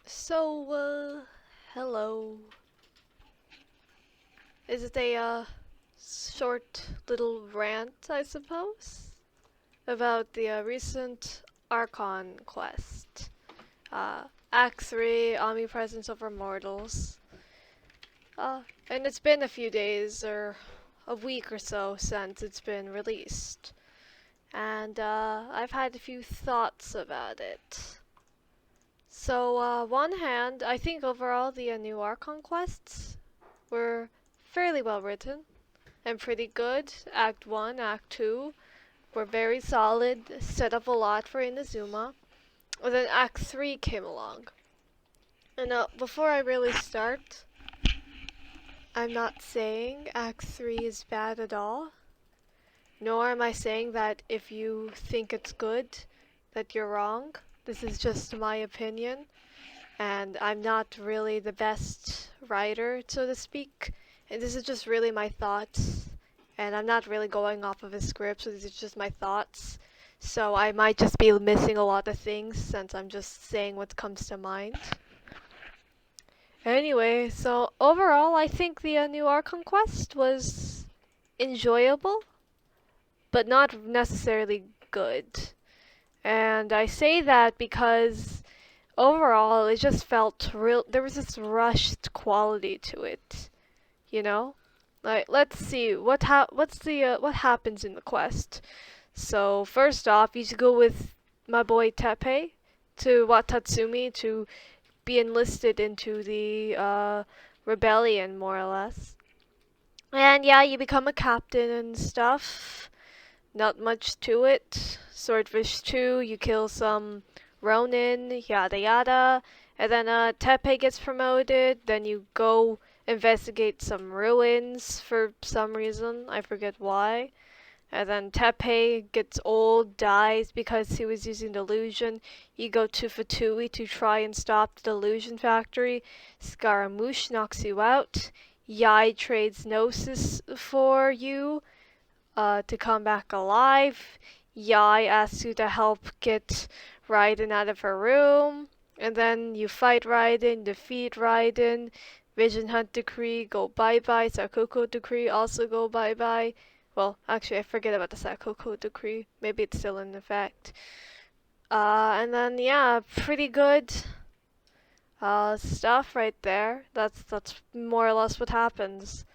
Hello. Is it a, short little rant, I suppose? About the, recent Archon quest. Act 3, Omnipresence over Mortals. And it's been a few days, or a week or so, since it's been released. And, I've had a few thoughts about it. So, one hand, I think overall the new Archon quests were fairly well written and pretty good. Act 1, Act 2 were very solid, set up a lot for Inazuma. And then Act 3 came along. And before I really start, I'm not saying Act 3 is bad at all. Nor am I saying that if you think it's good, that you're wrong. This is just my opinion. And I'm not really the best writer, so to speak. And this is just really my thoughts. And I'm not really going off of a script, so these are just my thoughts. So I might just be missing a lot of things since I'm just saying what comes to mind. Anyway, so overall, I think the new Archon quest was enjoyable, but not necessarily good. And I say that because overall, it just felt real. There was this rushed quality to it, you know. Like, let's see what happens in the quest. So first off, you should go with my boy Teppei to Watatsumi to be enlisted into the rebellion, more or less. And yeah, you become a captain and stuff. Not much to it. Swordfish 2, you kill some Ronin, yada yada. And then Teppei gets promoted, then you go investigate some ruins for some reason, I forget why. And then Teppei gets old, dies because he was using delusion. You go to Fatui to try and stop the delusion factory. Scaramouche knocks you out. Yai trades Gnosis for you to come back alive. Yai asks you to help get Raiden out of her room. And then you fight Raiden, defeat Raiden. Vision Hunt Decree, go bye-bye. Sakoko Decree, also go bye-bye. Well, actually, I forget about the Sakoko Decree. Maybe it's still in effect. And then, yeah, pretty good stuff right there. That's more or less what happens.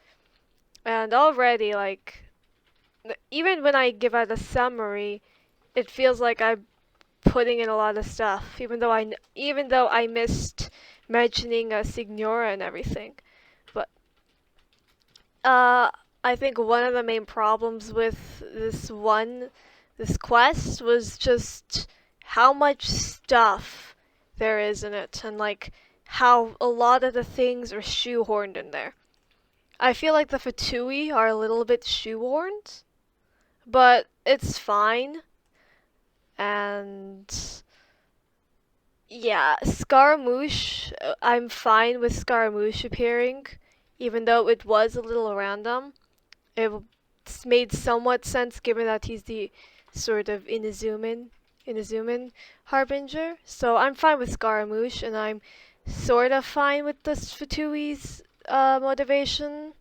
And already, like, even when I give out a summary, it feels like I'm putting in a lot of stuff, even though I missed mentioning Signora and everything. But I think one of the main problems with this quest was just how much stuff there is in it, and like how a lot of the things are shoehorned in there. I feel like the Fatui are a little bit shoehorned, but it's fine. And yeah, Scaramouche, I'm fine with Scaramouche appearing, even though it was a little random. It's made somewhat sense given that he's the sort of Inazuman harbinger. So I'm fine with Scaramouche, and I'm sort of fine with the Fatui's motivation.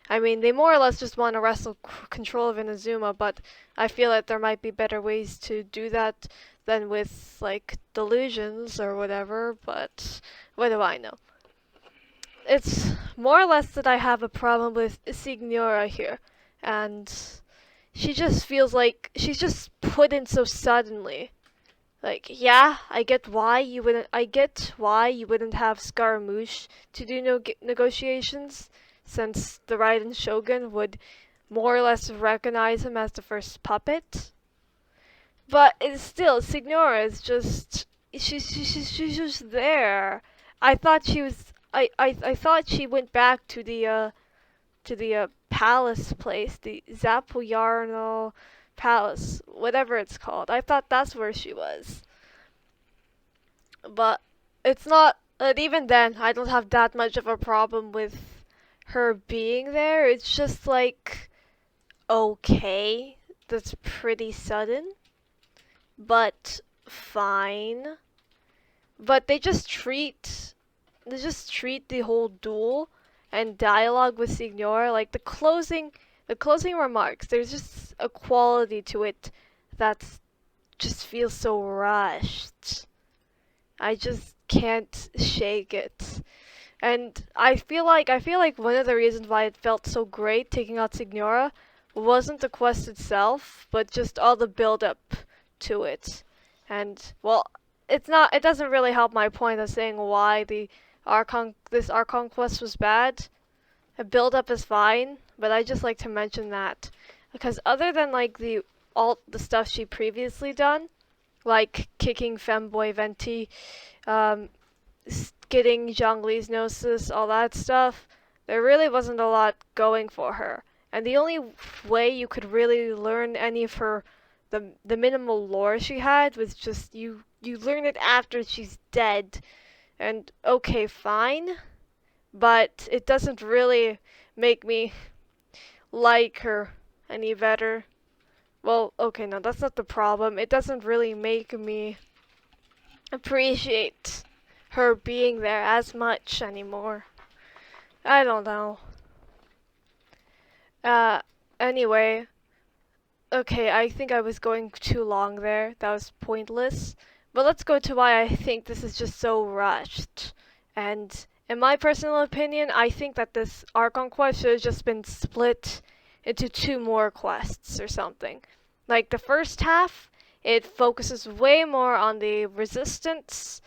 I mean, they more or less just want to wrestle control of Inazuma, but I feel that there might be better ways to do that than with, like, delusions or whatever, but what do I know? It's more or less that I have a problem with Signora here, and she just feels like she's just put in so suddenly. Like, yeah, I get why you wouldn't have Scaramouche to do negotiations, since the Raiden Shogun would more or less recognize him as the first puppet. But it's still, Signora is just, she's just there. I thought she was, I thought she went back to the palace place, the Zapuyarno Palace, whatever it's called. I thought that's where she was. But it's not, even then, I don't have that much of a problem with her being there. It's just like, okay, that's pretty sudden, but fine. But they just treat they just treat the whole duel and dialogue with Signora like the closing remarks. There's just a quality to it that's just feels so rushed. I just can't shake it. And I feel like one of the reasons why it felt so great taking out Signora wasn't the quest itself, but just all the build up to it. And well, it doesn't really help my point of saying why this Archon quest was bad. The build up is fine, but I just like to mention that because other than like the stuff she previously done, like kicking Femboy Venti, um, getting Zhongli's Gnosis, all that stuff, there really wasn't a lot going for her. And the only way you could really learn any of her, the minimal lore she had was just you learn it after she's dead. And okay, fine, but it doesn't really make me like her any better. Well, okay, no, that's not the problem. It doesn't really make me appreciate her being there as much anymore. I don't know. Uh, anyway, okay, I think I was going too long there. That was pointless. But let's go to why I think this is just so rushed. And in my personal opinion, I think that this Archon quest should have just been split into two more quests or something. Like the first half, it focuses way more on the resistance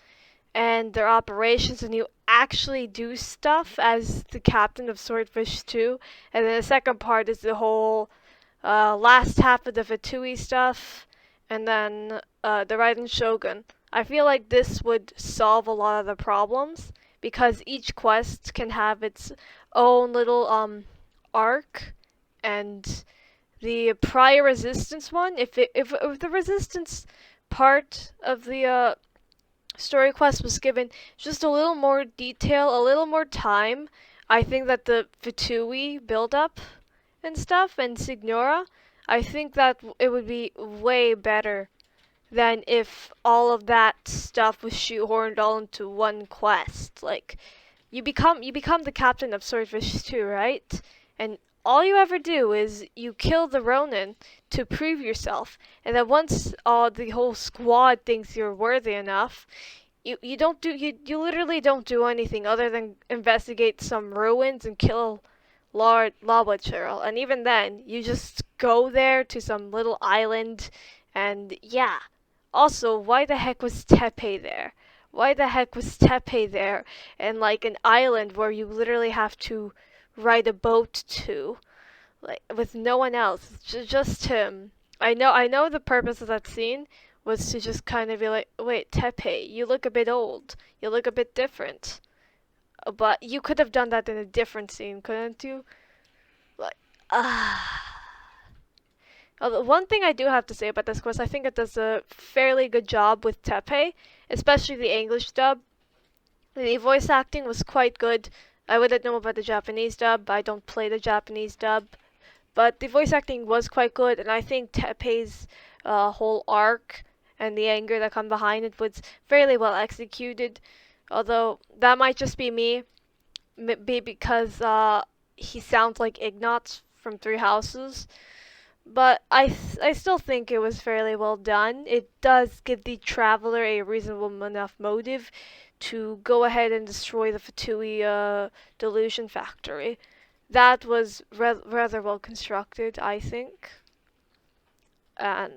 and their operations, and you actually do stuff as the captain of Swordfish 2. And then the second part is the whole last half of the Fatui stuff, and then the Raiden Shogun. I feel like this would solve a lot of the problems because each quest can have its own little arc, and the prior resistance one, if the resistance part of the story quest was given just a little more detail, a little more time, I think that the Fatui build up and stuff and Signora, I think that it would be way better than if all of that stuff was shoehorned all into one quest. Like you become the captain of Swordfish 2, right? And all you ever do is you kill the Ronin to prove yourself. And then once the whole squad thinks you're worthy enough, you literally don't do anything other than investigate some ruins and kill Lord Lava Churl. And even then, you just go there to some little island and yeah. Also, why the heck was Tepe there? Why the heck was Tepe there? And like an island where you literally have to ride a boat to, like with no one else, just him. I know the purpose of that scene was to just kind of be like, wait, Tepe, you look a bit old. You look a bit different. But you could have done that in a different scene, couldn't you? Like, ah. Although one thing I do have to say about this course, I think it does a fairly good job with Tepe, especially the English dub. The voice acting was quite good. I wouldn't know about the Japanese dub. I don't play the Japanese dub. But the voice acting was quite good, and I think Tepe's whole arc and the anger that come behind it was fairly well executed. Although that might just be me, be because he sounds like Ignatz from Three Houses. But I still think it was fairly well done. It does give the traveler a reasonable enough motive to go ahead and destroy the Fatui delusion factory. That was rather well constructed, I think. And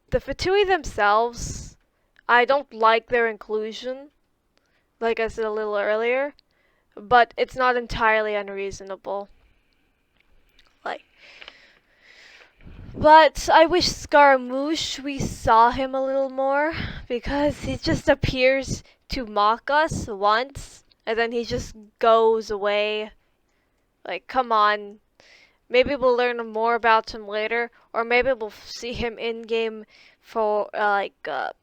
the Fatui themselves, I don't like their inclusion, like I said a little earlier, but it's not entirely unreasonable. Like, but I wish Scaramouche we saw him a little more because he just appears to mock us once and then he just goes away. Like, come on. Maybe we'll learn more about him later, or maybe we'll see him in game for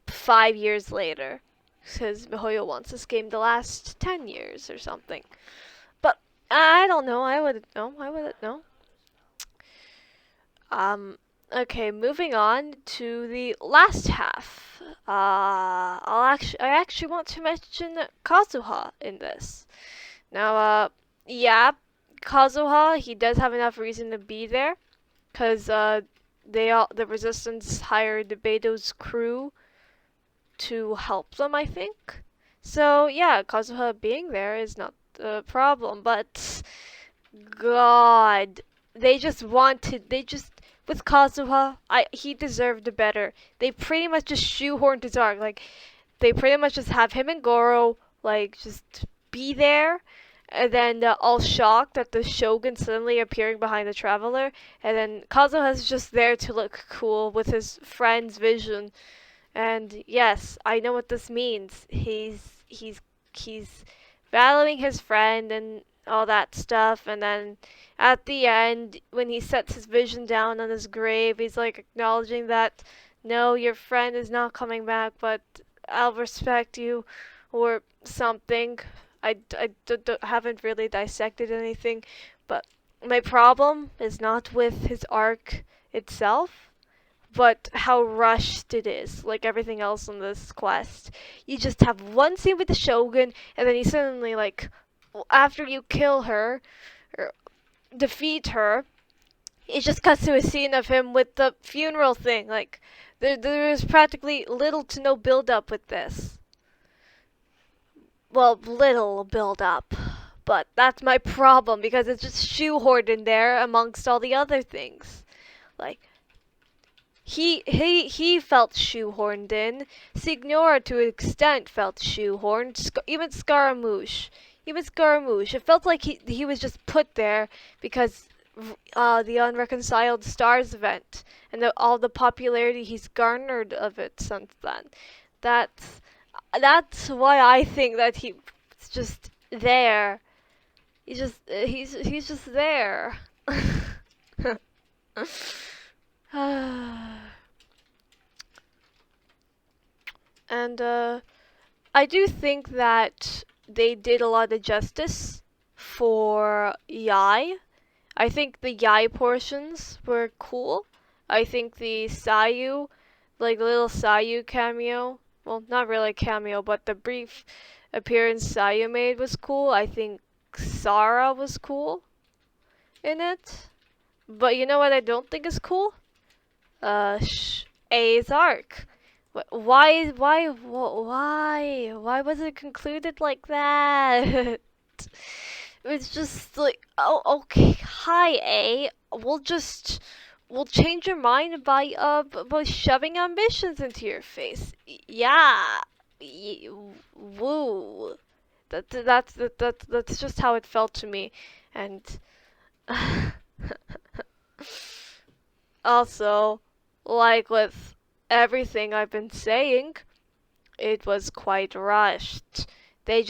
5 years later. Because MiHoYo wants this game to last 10 years or something. But I don't know. I wouldn't know. I wouldn't know. Okay, moving on to the last half. I actually want to mention Kazuha in this. Now, yeah, Kazuha, he does have enough reason to be there, cause the Resistance hired Beto's crew to help them, I think. So yeah, Kazuha being there is not the problem, but God, they just with Kazuha, he deserved better. They pretty much just shoehorned his arc. Like they pretty much just have him and Goro like just be there, and then all shocked at the Shogun suddenly appearing behind the Traveler, and then Kazuha's just there to look cool with his friend's vision. And yes, I know what this means. He's valuing his friend and all that stuff, and then at the end when he sets his vision down on his grave, he's like acknowledging that no, your friend is not coming back, but I'll respect you or something. Haven't really dissected anything, but my problem is not with his arc itself, but how rushed it is, like everything else on this quest. You just have one scene with the Shogun, and then you suddenly, like, after you kill her, or defeat her, it just cuts to a scene of him with the funeral thing. Like, there is practically little to no build up with this. Well, little build up. But that's my problem, because it's just shoehorned in there amongst all the other things. Like, he felt shoehorned in. Signora, to an extent, felt shoehorned. Even Scaramouche. It felt like he was just put there because the Unreconciled Stars event and all the popularity he's garnered of it since then. That's that's why I think that he's just there. He's just there. And I do think that they did a lot of justice for Yai. I think the Yai portions were cool. I think the Sayu, like the little Sayu cameo, well, not really a cameo, but the brief appearance Sayu made was cool. I think Sara was cool in it. But you know what I don't think is cool? A's arc. Why was it concluded like that? It's just like, oh, okay, hi A, we'll change your mind by shoving ambitions into your face. Yeah, woo. That's just how it felt to me, and also, like with everything I've been saying, it was quite rushed. They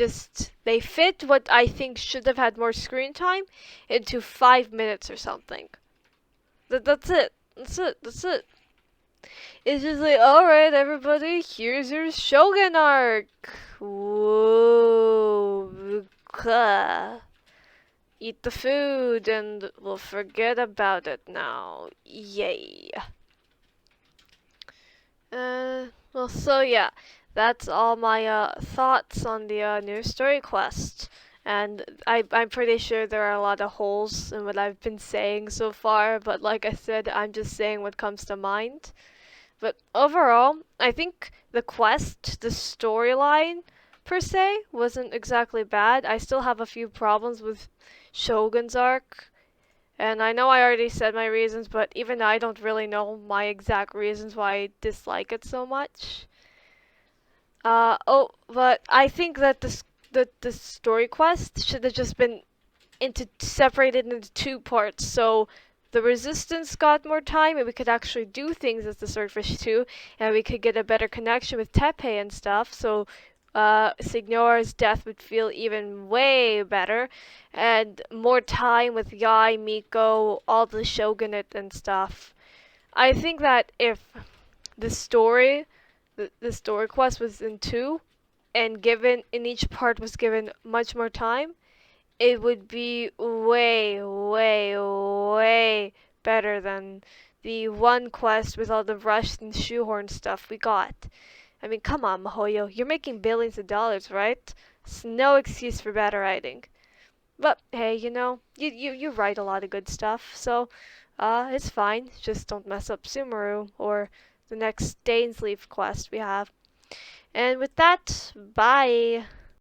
fit what I think should have had more screen time into 5 minutes or something. That's it. That's it. It's just like, alright everybody, here's your Shogun arc. Whoa. Eat the food and we'll forget about it now. Yay. Well, so yeah, that's all my thoughts on the new story quest. And I'm pretty sure there are a lot of holes in what I've been saying so far, but like I said, I'm just saying what comes to mind. But overall, I think the quest, the storyline per se, wasn't exactly bad. I still have a few problems with Shogun's arc. And I know I already said my reasons, but even I don't really know my exact reasons why I dislike it so much. But I think that the story quest should have just been separated into two parts. So the Resistance got more time, and we could actually do things as the Swordfish too, and we could get a better connection with Teppei and stuff. So Signora's death would feel even way better, and more time with Yai, Miko, all the Shogunate and stuff. I think that if the story, the story quest was in two, and given in each part was given much more time, it would be way, way, way better than the one quest with all the rushed and shoehorn stuff we got. I mean, come on, Mahoyo, you're making billions of dollars, right? It's no excuse for bad writing. But hey, you write a lot of good stuff, so it's fine. Just don't mess up Sumeru or the next Dainsleaf quest we have. And with that, bye.